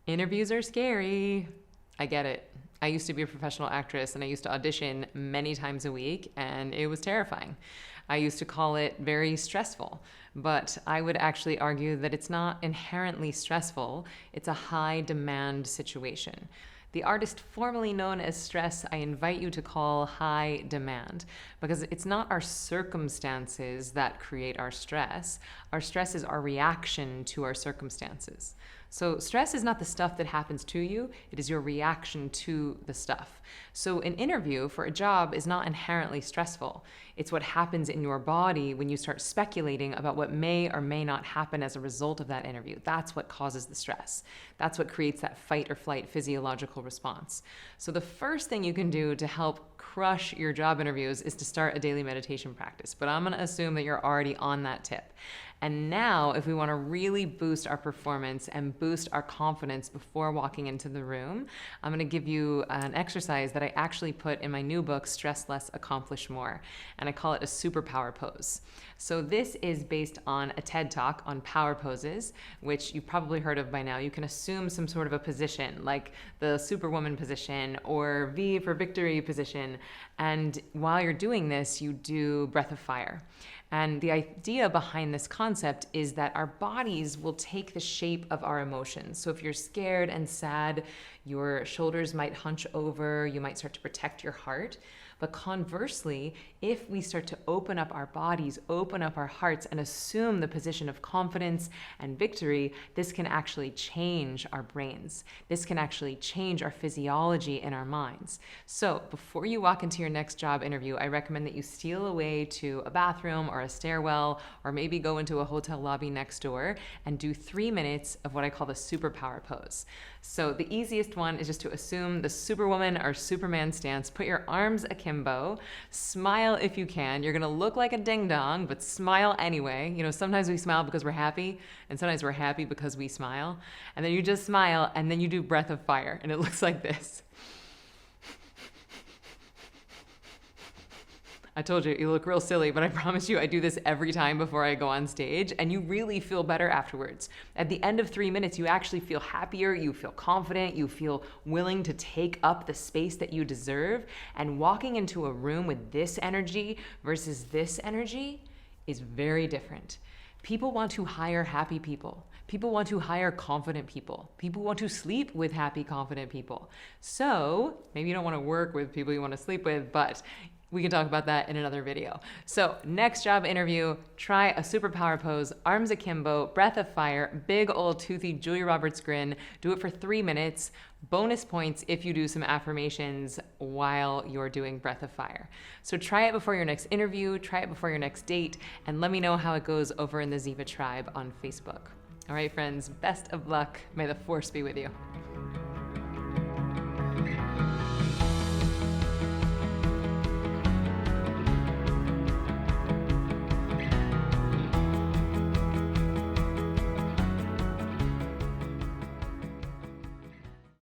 Interviews are scary. I get it. I used to be a professional actress and I used to audition many times a week, and it was terrifying. I used to call it very stressful, but I would actually argue that it's not inherently stressful. It's a high demand situation. The artist formerly known as stress, I invite you to call high demand, because it's not our circumstances that create our stress. Our stress is our reaction to our circumstances. So stress is not the stuff that happens to you, it is your reaction to the stuff. So an interview for a job is not inherently stressful. It's what happens in your body when you start speculating about what may or may not happen as a result of that interview. That's what causes the stress. That's what creates that fight or flight physiological response. So the first thing you can do to help crush your job interviews is to start a daily meditation practice. But I'm going to assume that you're already on that tip. And now, if we want to really boost our performance and boost our confidence before walking into the room, I'm going to give you an exercise that I actually put in my new book, Stress Less, Accomplish More. And I call it a Superpower Pose. So this is based on a TED Talk on power poses, which you've probably heard of by now. You can assume some sort of a position, like the Superwoman position or V for victory position. And while you're doing this, you do breath of fire. And the idea behind this concept is that our bodies will take the shape of our emotions. So if you're scared and sad, your shoulders might hunch over, you might start to protect your heart. But conversely, if we start to open up our bodies, open up our hearts, and assume the position of confidence and victory, this can actually change our brains. This can actually change our physiology in our minds. So before you walk into your next job interview, I recommend that you steal away to a bathroom or a stairwell, or maybe go into a hotel lobby next door and do 3 minutes of what I call the superpower pose. So the easiest one is just to assume the Superwoman or Superman stance. Put your arms akimbo, smile if you can. You're gonna look like a ding dong, but smile anyway. You know, sometimes we smile because we're happy, and sometimes we're happy because we smile. And then you just smile, and then you do breath of fire, and it looks like this. I told you, you look real silly, but I promise you I do this every time before I go on stage, and you really feel better afterwards. At the end of 3 minutes, you actually feel happier, you feel confident, you feel willing to take up the space that you deserve, and walking into a room with this energy versus this energy is very different. People want to hire happy people. People want to hire confident people. People want to sleep with happy, confident people. So maybe you don't want to work with people you want to sleep with, but we can talk about that in another video. So next job interview, try a superpower pose, arms akimbo, breath of fire, big old toothy Julia Roberts grin. Do it for 3 minutes. Bonus points if you do some affirmations while you're doing breath of fire. So try it before your next interview, try it before your next date, and let me know how it goes over in the Ziva tribe on Facebook. All right, friends, best of luck. May the force be with you.